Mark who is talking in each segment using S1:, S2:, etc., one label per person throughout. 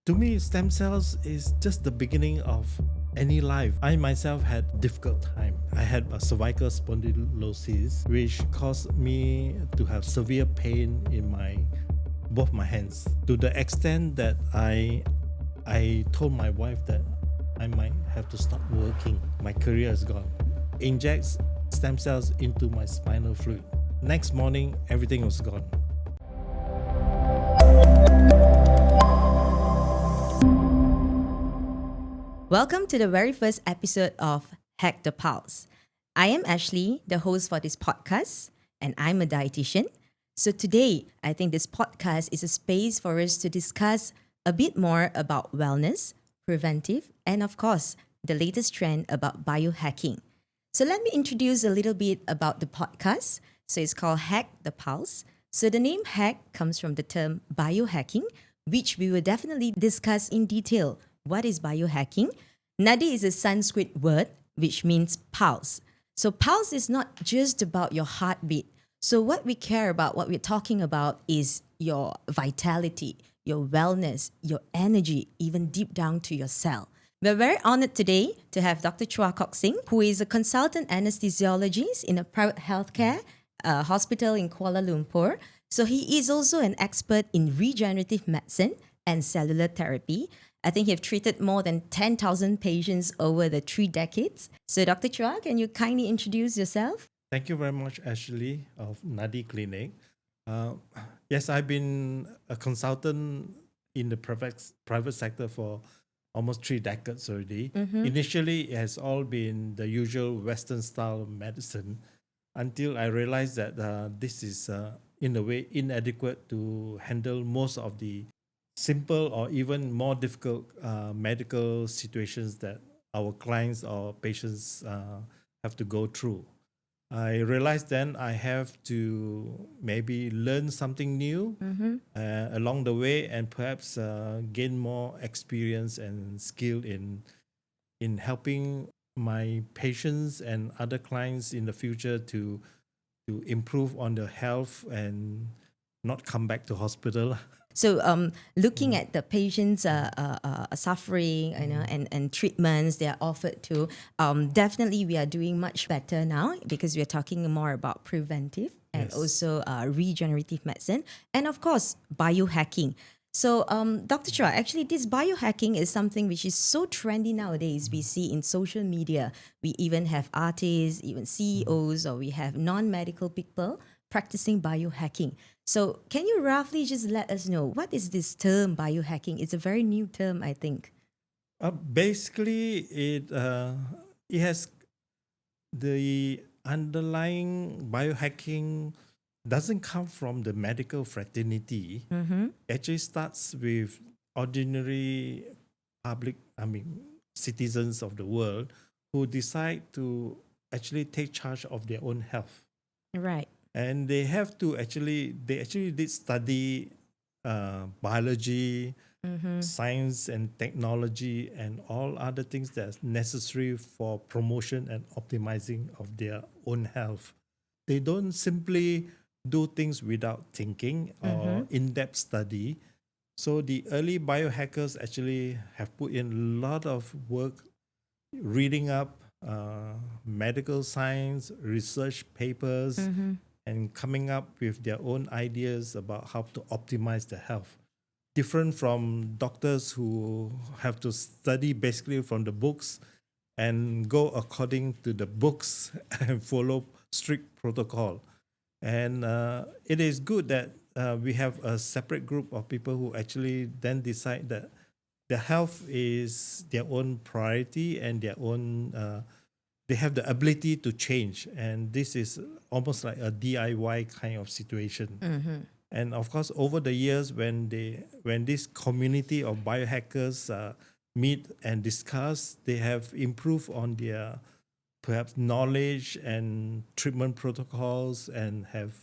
S1: To me, stem cells is just the beginning of any life. I myself had difficult time. I had a cervical spondylosis, which caused me to have severe pain in both my hands, to the extent that I told my wife that I might have to stop working. My career is gone. Injects stem cells into my spinal fluid. Next morning, everything was gone.
S2: Welcome to the very first episode of Hack the Pulse. I am Ashley, the host for this podcast, and I'm a dietitian. So today, I think this podcast is a space for us to discuss a bit more about wellness, preventive, and of course, the latest trend about biohacking. So let me introduce a little bit about the podcast. So it's called Hack the Pulse. So the name hack comes from the term biohacking, which we will definitely discuss in detail. What is biohacking? Nadi is a Sanskrit word which means pulse. So pulse is not just about your heartbeat. So what we care about, what we're talking about is your vitality, your wellness, your energy, even deep down to your cell. We're very honored today to have Dr. Chua, who is a consultant anesthesiologist in a private healthcare hospital in Kuala Lumpur. So he is also an expert in regenerative medicine and cellular therapy. I think you've treated more than 10,000 patients over the 3 decades. So Dr. Chua, can you kindly introduce yourself?
S1: Thank you very much, Ashley of Nadi Clinic. Uh, yes, I've been a consultant in the private sector for almost 3 decades already. Initially, it has all been the usual Western style medicine until I realized that this is, in a way, inadequate to handle most of the simple or even more difficult medical situations that our clients or patients have to go through. I realized then I have to maybe learn something new along the way, and perhaps gain more experience and skill in helping my patients and other clients in the future to improve on their health and not come back to hospital.
S2: So, looking at the patients' suffering, and treatments they are offered to, definitely we are doing much better now because we are talking more about preventive and
S1: Yes.
S2: also regenerative medicine, and of course biohacking. So, Dr. Chua, actually, this biohacking is something which is so trendy nowadays. We see in social media. We even have artists, even CEOs, or we have non-medical people practicing biohacking. So, can you roughly just let us know what is this term biohacking? It's a very new term, I think.
S1: Basically, it has the underlying biohacking doesn't come from the medical fraternity. Actually starts with ordinary public, citizens of the world who decide to actually take charge of their own health.
S2: Right.
S1: And they actually did study biology, science and technology, and all other things that's necessary for promotion and optimizing of their own health. They don't simply do things without thinking or in-depth study. So the early biohackers actually have put in a lot of work reading up medical science, research papers, and coming up with their own ideas about how to optimize their health. Different from doctors who have to study basically from the books and go according to the books and follow strict protocol. And it is good that we have a separate group of people who actually then decide that their health is their own priority and their own they have the ability to change, and this is almost like a DIY kind of situation. And of course, over the years, when this community of biohackers meet and discuss, they have improved on their perhaps knowledge and treatment protocols, and have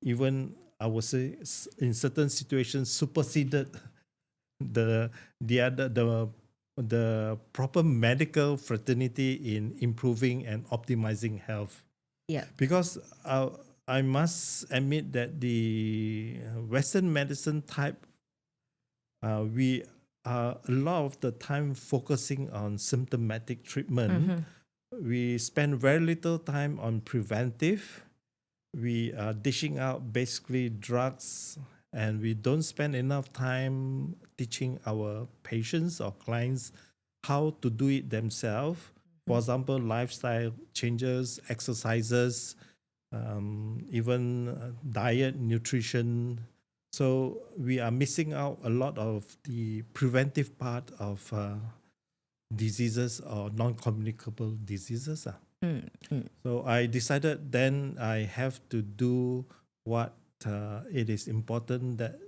S1: even, I would say, in certain situations superseded the the proper medical fraternity in improving and optimizing health.
S2: Yeah.
S1: Because I must admit that the Western medicine type, we a lot of the time focusing on symptomatic treatment. We spend very little time on preventive. We are dishing out basically drugs, and we don't spend enough time teaching our patients or clients how to do it themselves. For example, lifestyle changes, exercises, even diet, nutrition. So we are missing out a lot of the preventive part of diseases or non-communicable diseases. So I decided then I have to do what it is important, that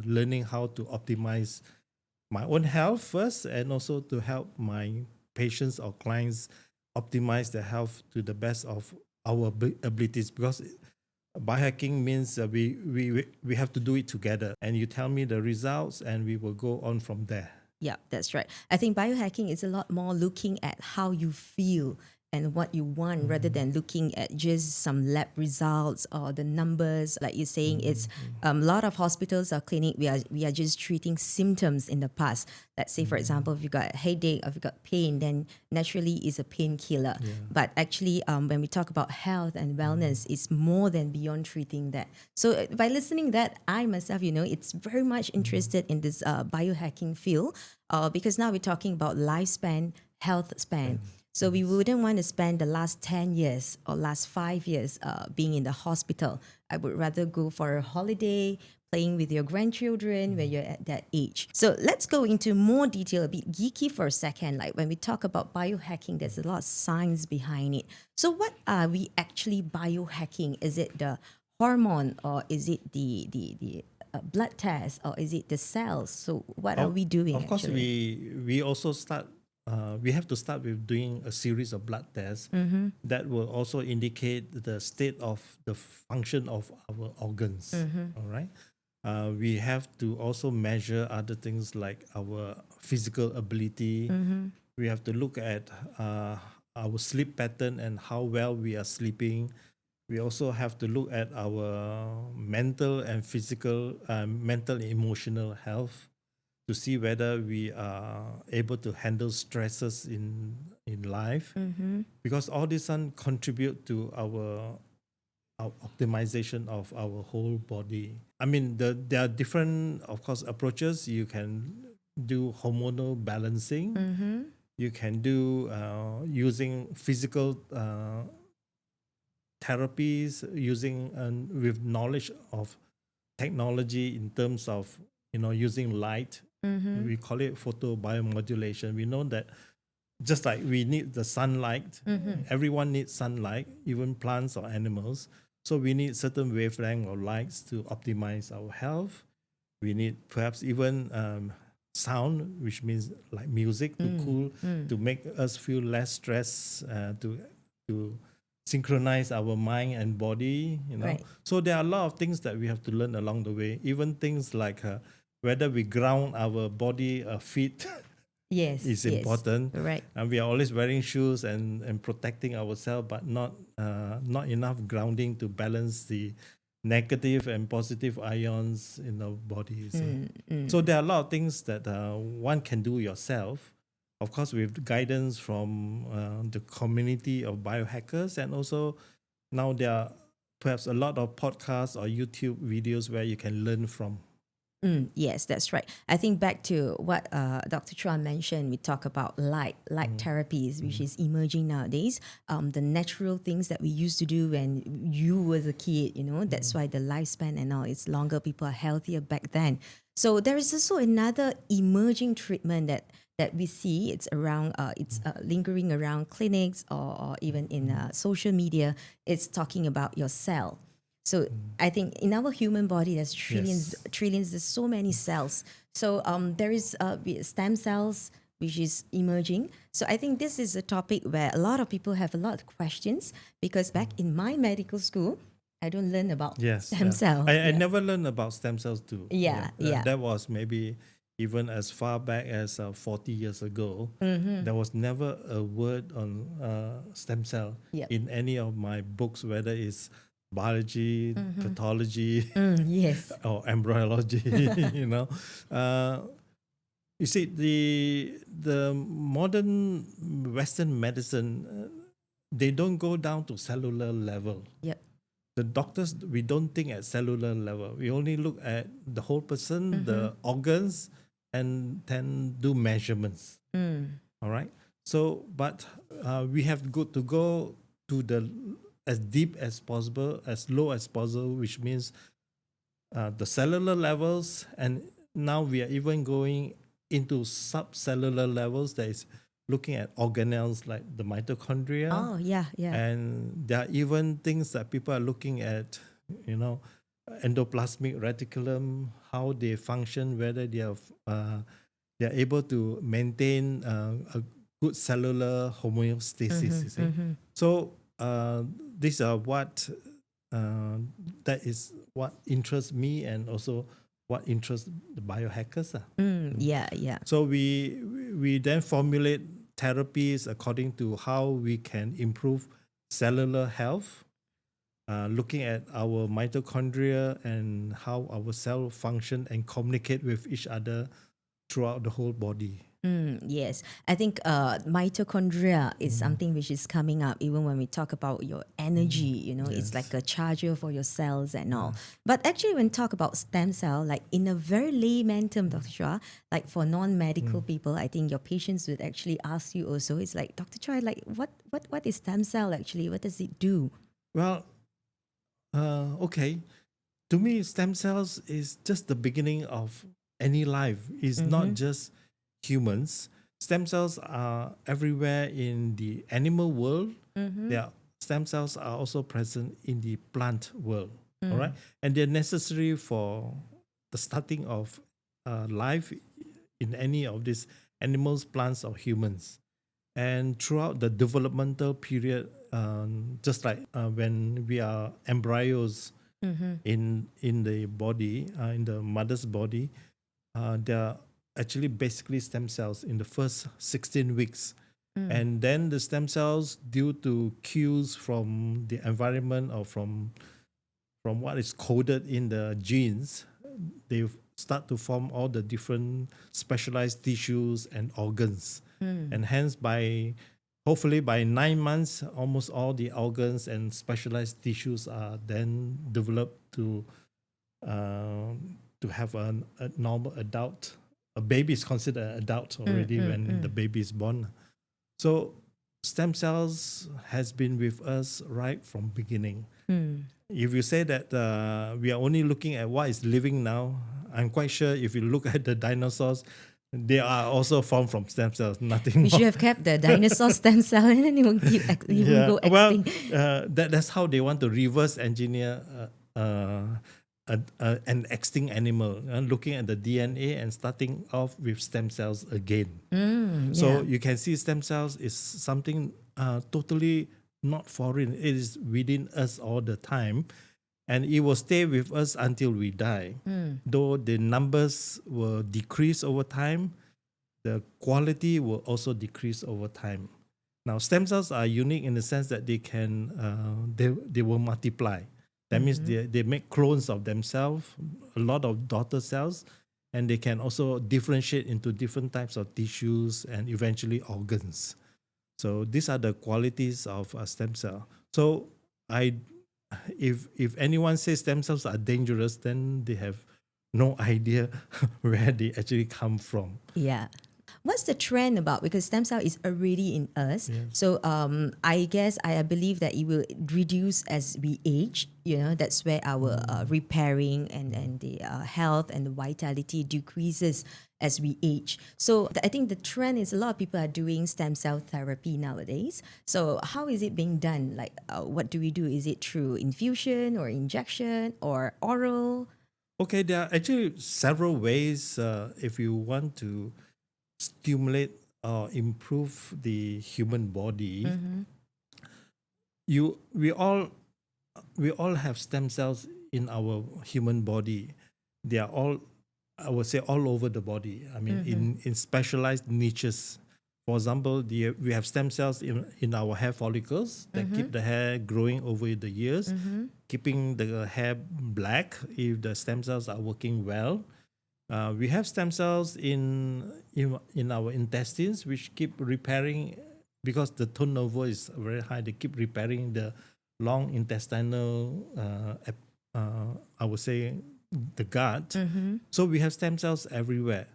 S1: learning how to optimize my own health first, and also to help my patients or clients optimize their health to the best of our abilities, because biohacking means we have to do it together, and you tell me the results and we will go on from there.
S2: Yeah, that's right. I think biohacking is a lot more looking at how you feel and what you want rather than looking at just some lab results or the numbers. Like you're saying, it's a lot of hospitals or clinic, we are just treating symptoms in the past. Let's say, for example, if you got a headache or if you got pain, then naturally it's a painkiller. But actually, when we talk about health and wellness, it's more than beyond treating that. So by listening that, I myself, it's very much interested in this biohacking field because now we're talking about lifespan, health span. So we wouldn't want to spend the last 10 years or last 5 years being in the hospital. I would rather go for a holiday, playing with your grandchildren when you're at that age. So let's go into more detail, a bit geeky for a second. Like when we talk about biohacking, there's a lot of science behind it. So what are we actually biohacking? Is it the hormone, or is it the blood test, or is it the cells? So what are we doing
S1: Of course,
S2: actually?
S1: we also start. We have to start with doing a series of blood tests that will also indicate the state of the function of our organs. All right. We have to also measure other things like our physical ability. We have to look at our sleep pattern and how well we are sleeping. We also have to look at our mental and physical, mental and emotional health, to see whether we are able to handle stresses in life, because all this contribute to our optimization of our whole body. I mean, there are different, of course, approaches. You can do hormonal balancing. You can do using physical therapies, using with knowledge of technology in terms of using light. We call it photobiomodulation. We know that just like we need the sunlight, everyone needs sunlight, even plants or animals. So we need certain wavelength of lights to optimize our health. We need perhaps even sound, which means like music, to cool, to make us feel less stress, to synchronize our mind and body.
S2: Right.
S1: So there are a lot of things that we have to learn along the way. Even things like whether we ground our body feet
S2: Yes,
S1: is
S2: yes,
S1: important.
S2: right.
S1: And we are always wearing shoes and protecting ourselves, but not enough grounding to balance the negative and positive ions in our bodies. So there are a lot of things that one can do yourself, of course, with guidance from the community of biohackers, and also now there are perhaps a lot of podcasts or YouTube videos where you can learn from.
S2: Yes, that's right. I think back to what Dr. Chua mentioned, we talk about light therapies, which is emerging nowadays. The natural things that we used to do when you was a kid, that's why the lifespan and all is longer. People are healthier back then. So there is also another emerging treatment that we see. It's around, it's lingering around clinics or even in social media. It's talking about your cell. So I think in our human body, there's trillions, there's so many cells. So there is stem cells, which is emerging. So I think this is a topic where a lot of people have a lot of questions, because back in my medical school, I don't learn about stem cell.
S1: I never learned about stem cells too.
S2: Yeah.
S1: That was maybe even as far back as 40 years ago. There was never a word on stem cell in any of my books, whether it's biology, pathology,
S2: Yes.
S1: or embryology. You see, the modern Western medicine, they don't go down to cellular level.
S2: Yep.
S1: The doctors, we don't think at cellular level. We only look at the whole person, the organs, and then do measurements. All right. So, but we have to go to the as deep as possible, as low as possible, which means the cellular levels, and now we are even going into subcellular levels. That is looking at organelles like the mitochondria,
S2: Oh, yeah, yeah.
S1: and there are even things that people are looking at, you know, endoplasmic reticulum, how they function, whether they are able to maintain a good cellular homeostasis. You see, so these are what that is what interests me, and also what interests the biohackers.
S2: Yeah, yeah.
S1: So we then formulate therapies according to how we can improve cellular health, looking at our mitochondria and how our cell function and communicate with each other throughout the whole body.
S2: Yes, I think mitochondria is something which is coming up even when we talk about your energy. You know, it's like a charger for your cells and all. But actually, when talk about stem cell, like in a very layman term, Dr. Chua, like for non-medical people, I think your patients would actually ask you also. It's like, Dr. Chua, like what is stem cell actually? What does it do?
S1: Well, okay. To me, stem cells is just the beginning of any life. It's not just humans. Stem cells are everywhere in the animal world. Stem cells are also present in the plant world. All right, and they're necessary for the starting of life in any of these animals, plants, or humans. And throughout the developmental period, just like when we are embryos in the body, in the mother's body, there are actually basically stem cells in the first 16 weeks. And then the stem cells, due to cues from the environment or from what is coded in the genes, they start to form all the different specialized tissues and organs. And hence, hopefully by 9 months, almost all the organs and specialized tissues are then developed to have a normal adult. A baby is considered an adult already when the baby is born. So stem cells has been with us right from beginning. If you say that we are only looking at what is living now, I'm quite sure if you look at the dinosaurs, they are also formed from stem cells, nothing
S2: We should
S1: more.
S2: have kept the dinosaur stem cell and then it won't even go
S1: Well,
S2: extinct.
S1: that's how they want to reverse engineer an extinct animal, looking at the DNA and starting off with stem cells again. So you can see stem cells is something totally not foreign. It is within us all the time. And it will stay with us until we die. Though the numbers will decrease over time, the quality will also decrease over time. Now, stem cells are unique in the sense that they can they will multiply. That means they make clones of themselves, a lot of daughter cells, and they can also differentiate into different types of tissues and eventually organs. So these are the qualities of a stem cell. So if anyone says stem cells are dangerous, then they have no idea where they actually come from.
S2: Yeah. What's the trend about? Because stem cell is already in us. So I guess I believe that it will reduce as we age. You know, that's where our repairing and the health and the vitality decreases as we age. So I think the trend is a lot of people are doing stem cell therapy nowadays. So how is it being done? Like, what do we do? Is it through infusion or injection or oral?
S1: Okay, there are actually several ways if you want to stimulate or improve the human body. We all have stem cells in our human body. They are all, I would say, all over the body. I mean, in specialized niches. For example, we have stem cells in our hair follicles that keep the hair growing over the years, keeping the hair black if the stem cells are working well. We have stem cells in our intestines, which keep repairing because the turnover is very high. They keep repairing the long intestinal, I would say, the gut. So we have stem cells everywhere,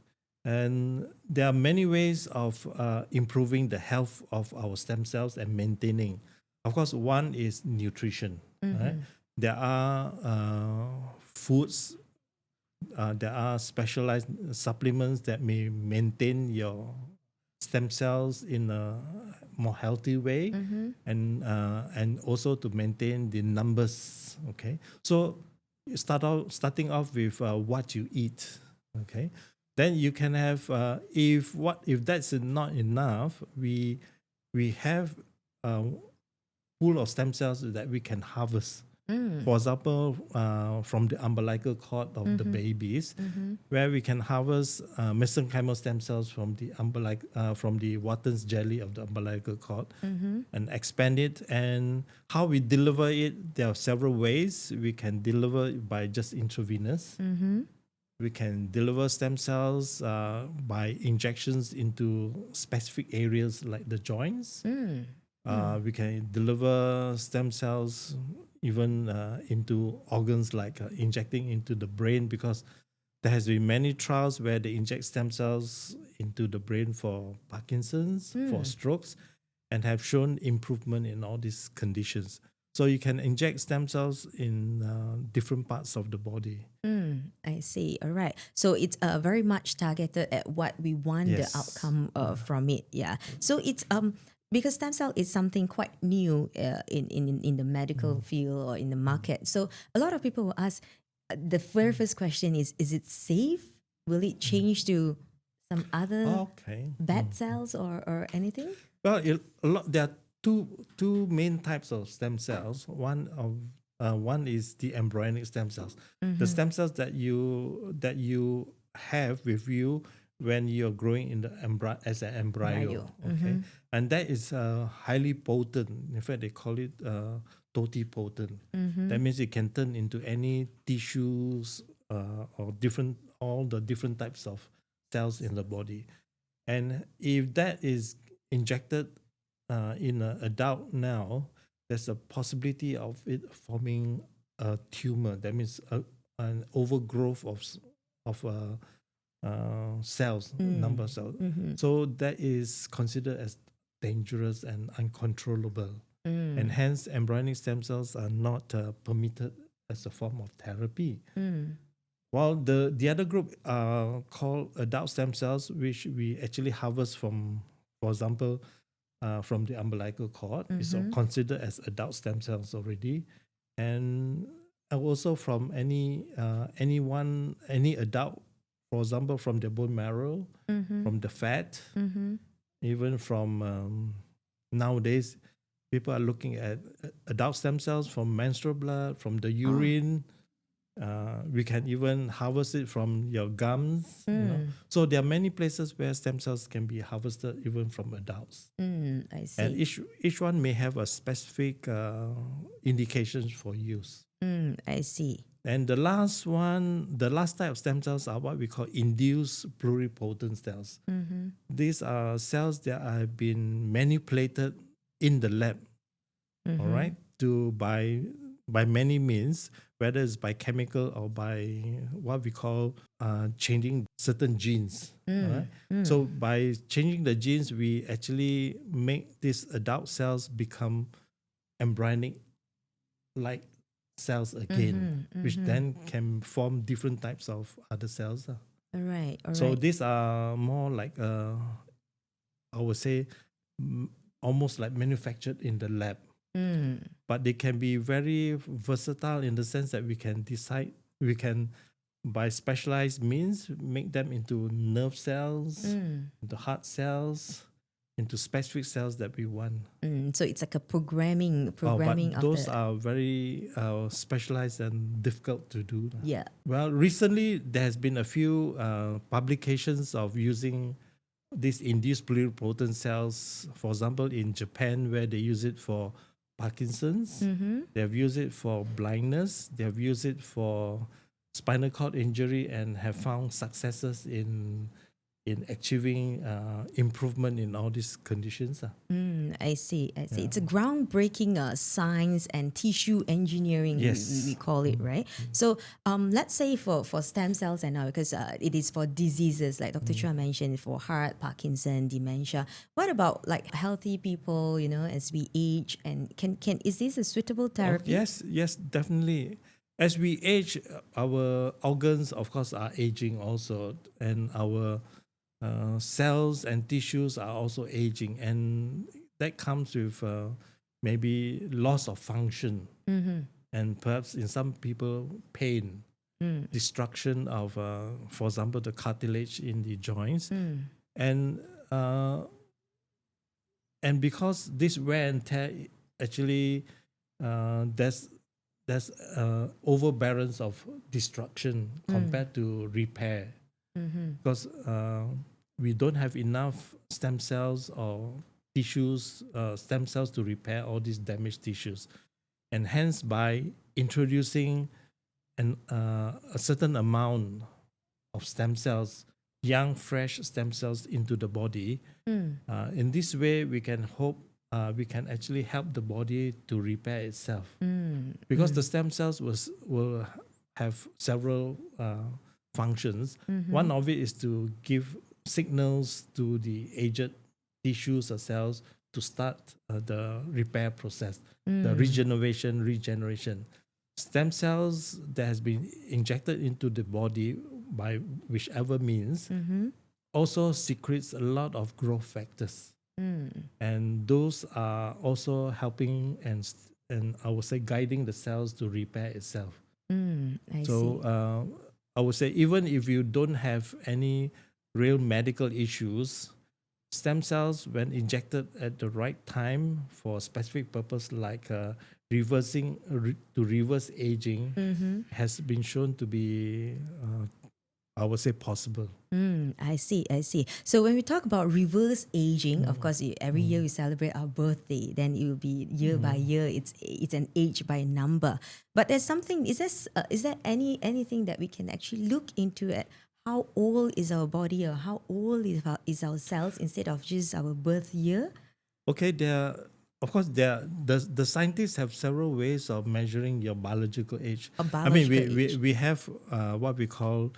S1: and there are many ways of improving the health of our stem cells and maintaining. Of course, one is nutrition. Right? There are foods. There are specialized supplements that may maintain your stem cells in a more healthy way, and also to maintain the numbers. Okay, so you starting off with what you eat. Okay, then you can have if that's not enough, we have a pool of stem cells that we can harvest. For example, from the umbilical cord of the babies, where we can harvest mesenchymal stem cells from the from the Watten's jelly of the umbilical cord, and expand it. And how we deliver it, there are several ways. We can deliver it by just intravenous. We can deliver stem cells by injections into specific areas like the joints. We can deliver stem cells even into organs like injecting into the brain, because there has been many trials where they inject stem cells into the brain for Parkinson's, for strokes, and have shown improvement in all these conditions. So you can inject stem cells in different parts of the body.
S2: I see. All right. So it's very much targeted at what we want the
S1: Yes.
S2: outcome from it. Yeah. So it's because stem cell is something quite new in the medical field or in the market. So a lot of people will ask. The very first question is it safe? Will it change to some other
S1: Okay.
S2: bad cells or anything?
S1: Well, there are two main types of stem cells. One is the embryonic stem cells, the stem cells that you have with you when you're growing in the as an embryo. Okay, and that is highly potent. In fact, they call it totipotent. That means it can turn into any tissues or all the different types of cells in the body. And if that is injected in an adult now, there's a possibility of it forming a tumor. That means an overgrowth of cells, number of cells. So that is considered as dangerous and uncontrollable. And hence, embryonic stem cells are not permitted as a form of therapy. While the other group are called adult stem cells, which we actually harvest from, for example, from the umbilical cord. It's considered as adult stem cells already. And also from any adult, for example, from the bone marrow, from the fat, even from nowadays, people are looking at adult stem cells from menstrual blood, from the urine. We can even harvest it from your gums. So there are many places where stem cells can be harvested even from adults.
S2: I see.
S1: And each one may have a specific indications for use.
S2: I see.
S1: And the last type of stem cells are what we call induced pluripotent cells. These are cells that have been manipulated in the lab, all right, by many means, whether it's by chemical or by what we call changing certain genes. Right? So by changing the genes, we actually make these adult cells become embryonic-like cells again, which then can form different types of other cells.
S2: All right.
S1: So these are more like, I would say, almost like manufactured in the lab. But they can be very versatile in the sense that we can, by specialized means, make them into nerve cells, into heart cells, into specific cells that we want.
S2: So it's like a programming
S1: but those
S2: of the...
S1: are very specialized and difficult to do.
S2: Yeah.
S1: Well, recently there has been a few publications of using these induced pluripotent cells, for example, in Japan, where they use it for Parkinson's. They have used it for blindness. They have used it for spinal cord injury and have found successes in achieving improvement in all these conditions.
S2: I see. I see.
S1: Yeah.
S2: It's a groundbreaking science and tissue engineering, we
S1: Yes.
S2: call it, right? So let's say for stem cells and now, because it is for diseases like Dr. Chua mentioned, for heart, Parkinson, dementia. What about like healthy people, as we age? And can is this a suitable
S1: Oh,
S2: therapy?
S1: yes, definitely. As we age, our organs, of course, are aging also, and our cells and tissues are also aging, and that comes with maybe loss of function, and perhaps in some people, pain, destruction of, for example, the cartilage in the joints, and uh, and because this wear and tear actually there's overbalance of destruction compared to repair, because we don't have enough stem cells or tissues, stem cells to repair all these damaged tissues, and hence by introducing a certain amount of stem cells, young, fresh stem cells into the body. In this way, we can hope we can actually help the body to repair itself, because the stem cells will have several functions. One of it is to give signals to the aged tissues or cells to start the repair process, the regeneration. Stem cells that has been injected into the body by whichever means also secretes a lot of growth factors, and those are also helping and I would say guiding the cells to repair itself.
S2: I see.
S1: So I would say even if you don't have any real medical issues, stem cells, when injected at the right time for a specific purpose, like to reverse aging, has been shown to be, I would say, possible.
S2: I see, I see. So when we talk about reverse aging, of course, every year we celebrate our birthday. Then it will be year by year. It's an age by number. But there's something. Is there anything that we can actually look into at how old is our body or how old is our cells instead of just our birth year?
S1: Okay, of course the scientists have several ways of measuring your biological age.
S2: A
S1: I mean,
S2: biological age.
S1: we have what we call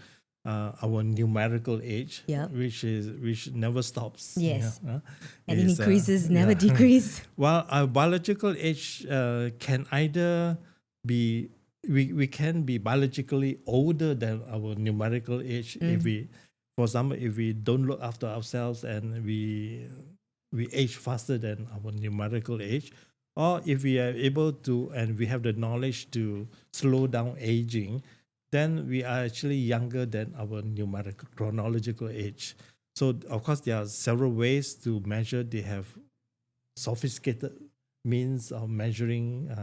S1: our numerical age,
S2: Yep.
S1: which never stops.
S2: Yes.
S1: Yeah,
S2: And it
S1: It's,
S2: increases, never decrease.
S1: Well, our biological age can either be we can be biologically older than our numerical age if we, for example, if we don't look after ourselves and we age faster than our numerical age, or if we are able to and we have the knowledge to slow down aging, then we are actually younger than our numerical chronological age. So of course there are several ways to measure. They have sophisticated means of measuring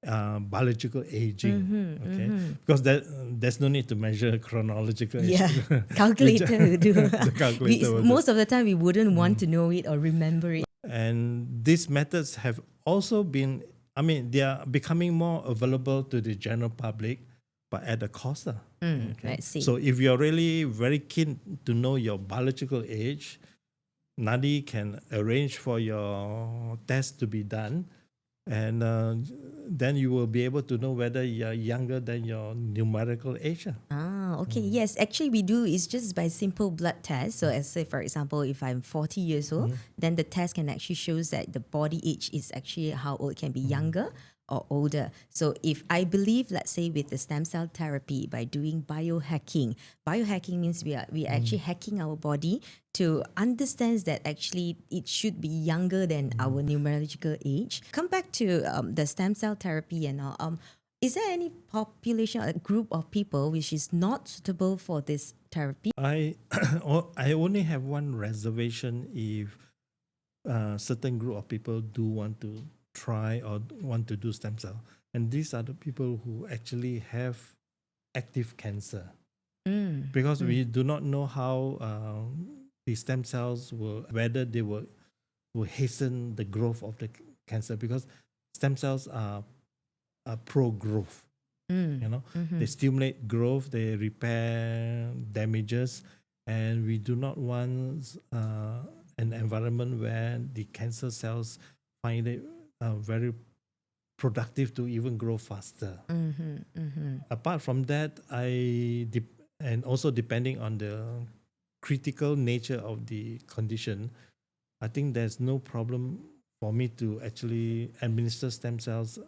S1: biological aging. Okay, because there's no need to measure chronological age.
S2: Yeah, calculator will do.
S1: The calculator will do.
S2: Most of the time, we wouldn't want to know it or remember it.
S1: And these methods have also been, I mean, they are becoming more available to the general public, but at a cost.
S2: I see.
S1: So if you're really very keen to know your biological age, Nadi can arrange for your test to be done, and then you will be able to know whether you're younger than your numerical age.
S2: Okay. Yes, actually, we do. It's just by simple blood test. So, as say, for example, if I'm 40 years old, then the test can actually shows that the body age is actually how old it can be younger or older. So, if I believe, let's say, with the stem cell therapy by doing biohacking means we are actually hacking our body to understand that actually it should be younger than our numerical age. Come back to the stem cell therapy and all. Is there any population, a group of people which is not suitable for this therapy?
S1: I I only have one reservation if certain group of people do want to try or want to do stem cell, and these are the people who actually have active cancer, because we do not know how the stem cells will, whether they will hasten the growth of the cancer, because stem cells are pro growth. You know, they stimulate growth, they repair damages, and we do not want an environment where the cancer cells find it very productive to even grow faster. Apart from that, and also depending on the critical nature of the condition, I think there's no problem for me to actually administer stem cells,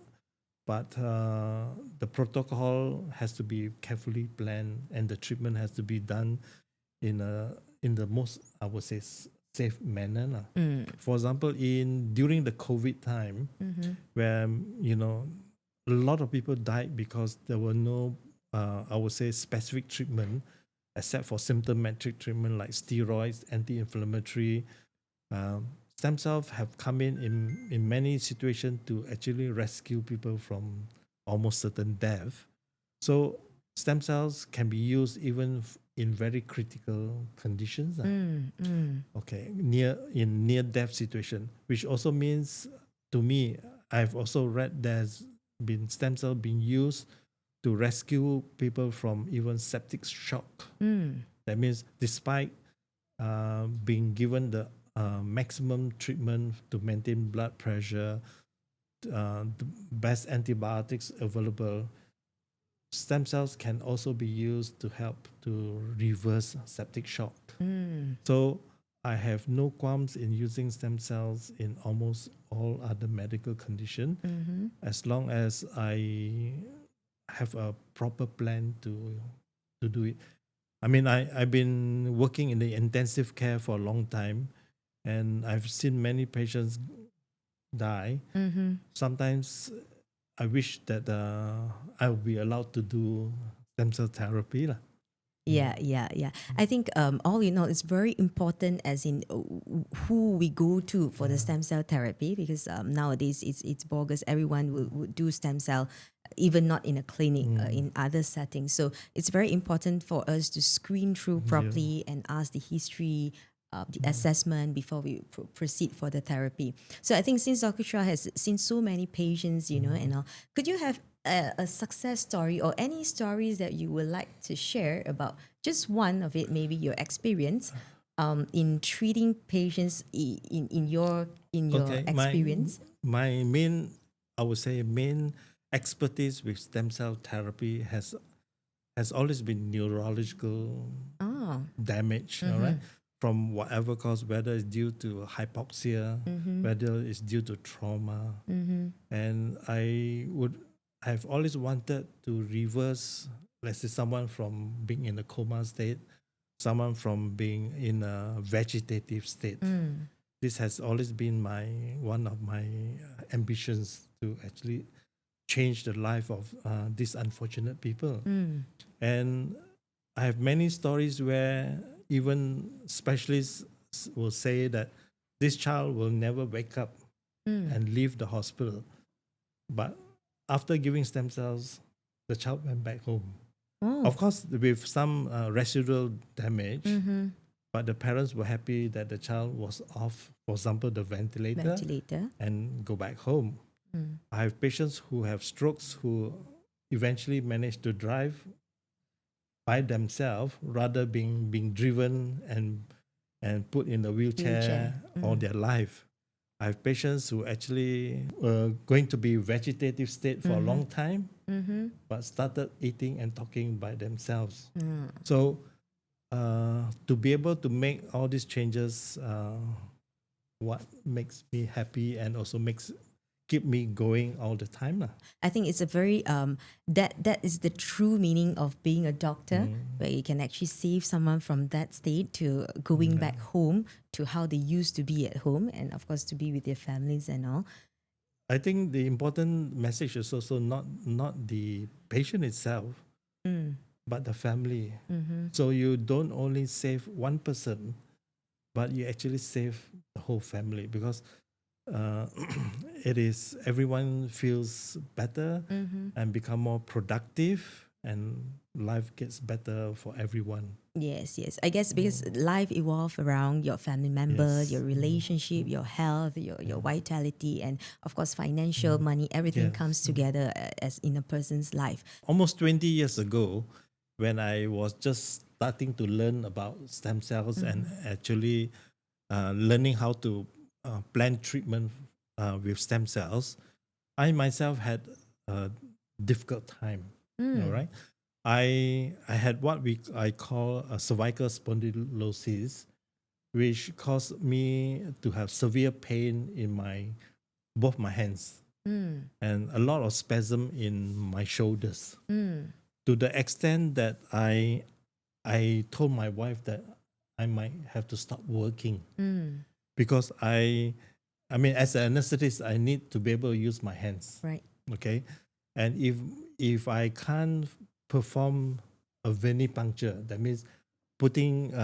S1: but the protocol has to be carefully planned, and the treatment has to be done in the most, I would say, safe manner lah. For example, during the COVID time, where a lot of people died because there were no, I would say, specific treatment except for symptomatic treatment like steroids, anti-inflammatory. Stem cells have come in many situations to actually rescue people from almost certain death. So stem cells can be used even in very critical conditions. Okay, near death situation, which also means to me, I've also read there's been stem cell being used to rescue people from even septic shock. That means despite being given the maximum treatment to maintain blood pressure, the best antibiotics available, stem cells can also be used to help to reverse septic shock. So I have no qualms in using stem cells in almost all other medical conditions, as long as I have a proper plan to do it. I mean, I've been working in the intensive care for a long time, and I've seen many patients die. Sometimes I wish that I would be allowed to do stem cell therapy lah.
S2: Yeah. I think all in all, it's very important as in who we go to for the stem cell therapy, because nowadays it's bogus. Everyone would do stem cell, even not in a clinic, in other settings. So it's very important for us to screen through properly and ask the history, the assessment before we proceed for the therapy. So I think since Dr. Chua has seen so many patients, and all, could you have a success story or any stories that you would like to share about just one of it, maybe your experience in treating patients in your
S1: Okay,
S2: experience?
S1: my main, I would say, main expertise with stem cell therapy has always been neurological damage. All right, from whatever cause, whether it's due to hypoxia, whether it's due to trauma, and I've always wanted to reverse, let's say, someone from being in a coma state, someone from being in a vegetative state. This has always been one of my ambitions to actually change the life of these unfortunate people. And I have many stories where even specialists will say that this child will never wake up and leave the hospital. But after giving stem cells, the child went back home. Of course, with some residual damage, but the parents were happy that the child was off, for example, the ventilator, and go back home. I have patients who have strokes who eventually manage to drive by themselves rather being driven and put in the wheelchair all their life. I have patients who actually were going to be vegetative state for a long time, but started eating and talking by themselves. So to be able to make all these changes, what makes me happy and also keep me going all the time lah.
S2: I think it's a very that is the true meaning of being a doctor, where you can actually save someone from that state to going back home to how they used to be at home, and of course to be with their families and all.
S1: I think the important message is also not the patient itself, but the family. So you don't only save one person, but you actually save the whole family, because it is everyone feels better and become more productive, and life gets better for everyone.
S2: Yes, yes. I guess because life evolves around your family member,
S1: Yes.
S2: your relationship, your health, your vitality, and of course, financial, money, everything comes
S1: Yes.
S2: together as in a person's life.
S1: Almost 20 years ago, when I was just starting to learn about stem cells and actually learning how to plan treatment with stem cells, I myself had a difficult time. All right. I had what I call a cervical spondylosis, which caused me to have severe pain in both my hands and a lot of spasm in my shoulders, to the extent that I told my wife that I might have to stop working because I mean, as an anesthetist, I need to be able to use my hands.
S2: Right.
S1: Okay, and if I can't perform a venipuncture, that means putting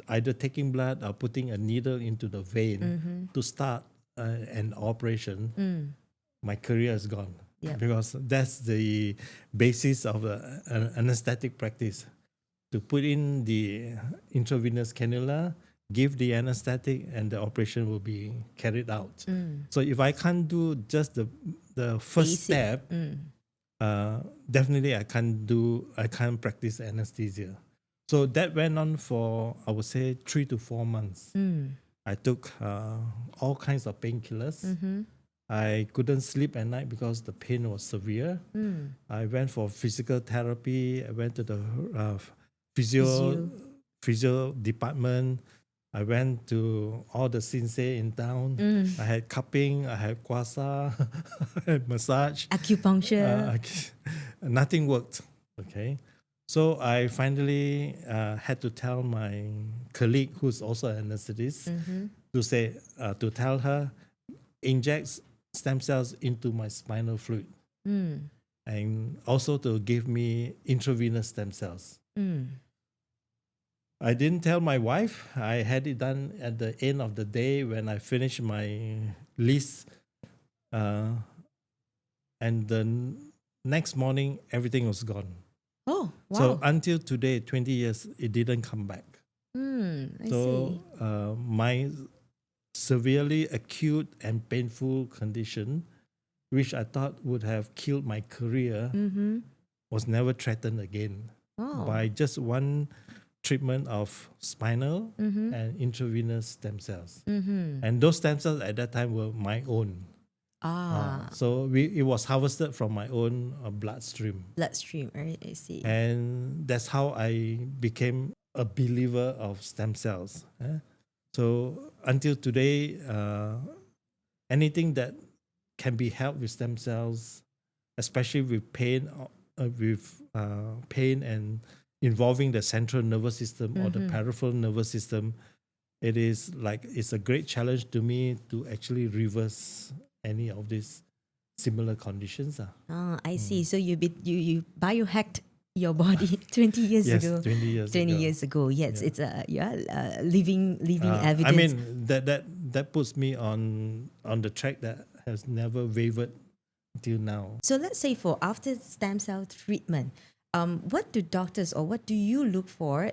S1: either taking blood or putting a needle into the vein to start an operation, my career is gone.
S2: Yep.
S1: Because that's the basis of an anesthetic practice, to put in the intravenous cannula, give the anesthetic, and the operation will be carried out. So if I can't do just the first
S2: Basic.
S1: step, definitely I can't practice anesthesia. So that went on for, I would say, 3 to 4 months. I took all kinds of painkillers. I couldn't sleep at night because the pain was severe. I went for physical therapy. I went to the physio department. I went to all the sensei in town. I had cupping, I had kwasa, I had massage.
S2: Acupuncture.
S1: Nothing worked. Okay. So I finally had to tell my colleague, who's also an anesthetist, to tell her, inject stem cells into my spinal fluid, and also to give me intravenous stem cells. I didn't tell my wife. I had it done at the end of the day when I finished my list. And the next morning, everything was gone.
S2: Oh, wow.
S1: So until today, 20 years, it didn't come back.
S2: I
S1: So
S2: see.
S1: my severely acute and painful condition, which I thought would have killed my career, was never threatened again
S2: Oh.
S1: by just one treatment of spinal and intravenous stem cells. And those stem cells at that time were my own. So it was harvested from my own bloodstream.
S2: Bloodstream, right? I see.
S1: And that's how I became a believer of stem cells. So until today, anything that can be helped with stem cells, especially with pain, pain and involving the central nervous system or the peripheral nervous system, it's a great challenge to me to actually reverse any of these similar conditions.
S2: I see. So you biohacked your body 20 years
S1: Yes,
S2: ago.
S1: 20 years
S2: 20
S1: ago.
S2: years ago. Yes, it's a living evidence.
S1: I mean that puts me on the track that has never wavered till now.
S2: So let's say for after stem cell treatment, what do doctors or what do you look for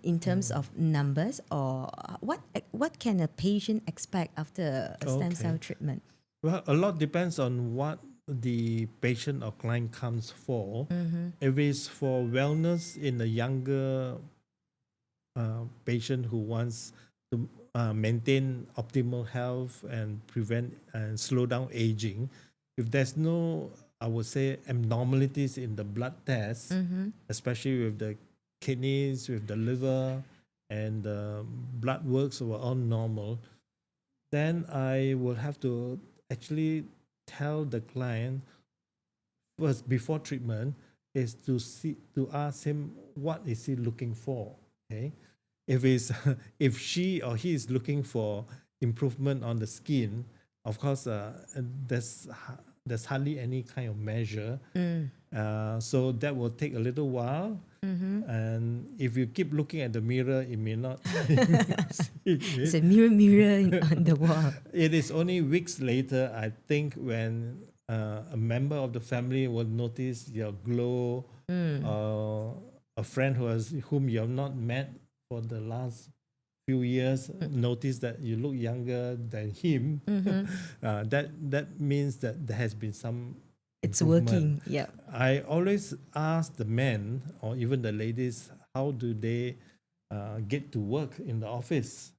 S2: in terms of numbers, or what can a patient expect after a stem cell treatment?
S1: Well, a lot depends on what the patient or client comes for. If it's for wellness in a younger patient who wants to maintain optimal health and prevent and slow down aging, if there's no, I would say, abnormalities in the blood test, especially with the kidneys, with the liver, and the blood works were all normal, then I will have to actually tell the client first, before treatment, is to ask him what is he looking for. Okay, if she or he is looking for improvement on the skin, of course, there's hardly any kind of measure. So that will take a little while. And if you keep looking at the mirror, it may not.
S2: It's a mirror on the wall.
S1: It is only weeks later, I think, when a member of the family will notice your glow or a friend whom you have not met for the last few years notice that you look younger than him, that means that there has been some
S2: It's
S1: improvement.
S2: working. Yeah.
S1: I always ask the men or even the ladies, how do they get to work in the office?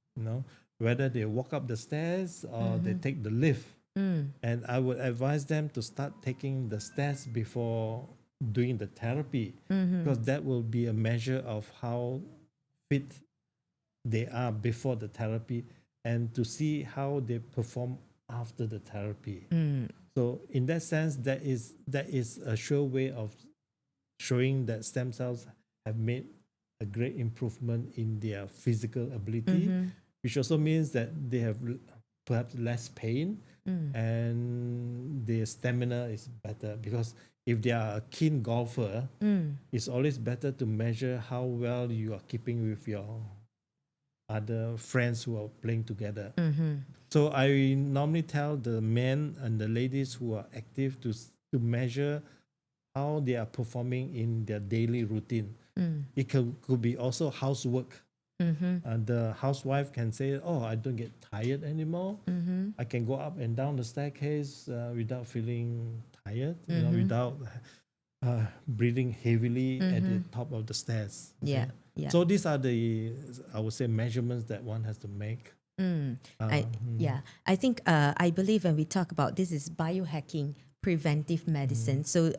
S1: Whether they walk up the stairs or they take the lift. And I would advise them to start taking the stairs before doing the therapy, because that will be a measure of how fit they are before the therapy and to see how they perform after the therapy. So in that sense, that is a sure way of showing that stem cells have made a great improvement in their physical ability, which also means that they have perhaps less pain and their stamina is better. Because if they are a keen golfer, it's always better to measure how well you are keeping with your other friends who are playing together. So I normally tell the men and the ladies who are active to measure how they are performing in their daily routine. It could be also housework. And the housewife can say, "Oh, I don't get tired anymore. I can go up and down the staircase without feeling tired, without breathing heavily at the top of the stairs."
S2: Yeah. Yeah.
S1: So these are the, I would say, measurements that one has to make.
S2: I think I believe when we talk about this is biohacking, preventive medicine. So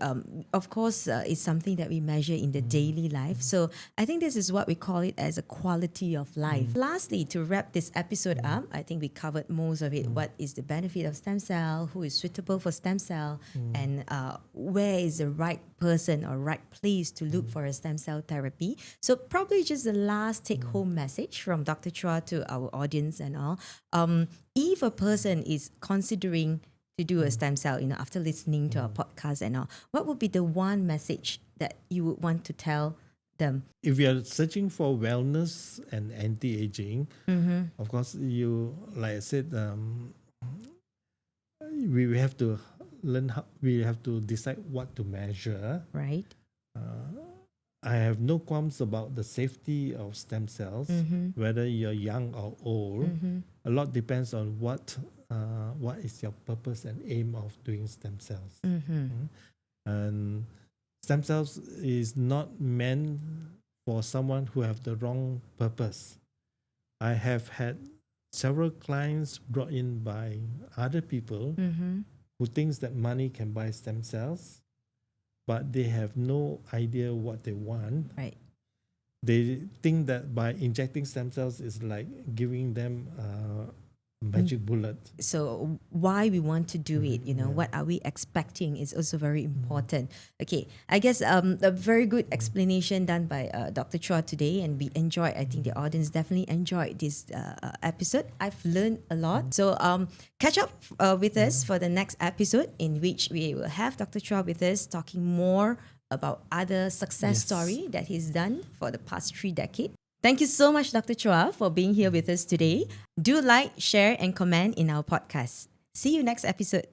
S2: of course it's something that we measure in the daily life. So I think this is what we call it as a quality of life. Lastly, to wrap this episode up, I think we covered most of it. What is the benefit of stem cell, who is suitable for stem cell, and where is the right person or right place to look for a stem cell therapy. So probably just the last take home message from Dr. Chua to our audience and all. If a person is considering to do a stem cell, after listening to our podcast and all, what would be the one message that you would want to tell them?
S1: If you are searching for wellness and anti-aging, of course, like I said, we have to learn how, we have to decide what to measure.
S2: Right.
S1: I have no qualms about the safety of stem cells, whether you're young or old. A lot depends on what is your purpose and aim of doing stem cells. And stem cells is not meant for someone who have the wrong purpose. I have had several clients brought in by other people who thinks that money can buy stem cells, but they have no idea what they want.
S2: Right.
S1: They think that by injecting stem cells is like giving them a magic bullet.
S2: So why we want to do it, what are we expecting is also very important. Okay, I guess a very good explanation done by Dr. Chua today, and we enjoyed, I think the audience definitely enjoyed this episode. I've learned a lot. So catch up with us for the next episode, in which we will have Dr. Chua with us talking more about other success story that he's done for the past 3 decades. Thank you so much, Dr. Chua, for being here with us today. Do like, share, and comment in our podcast. See you next episode.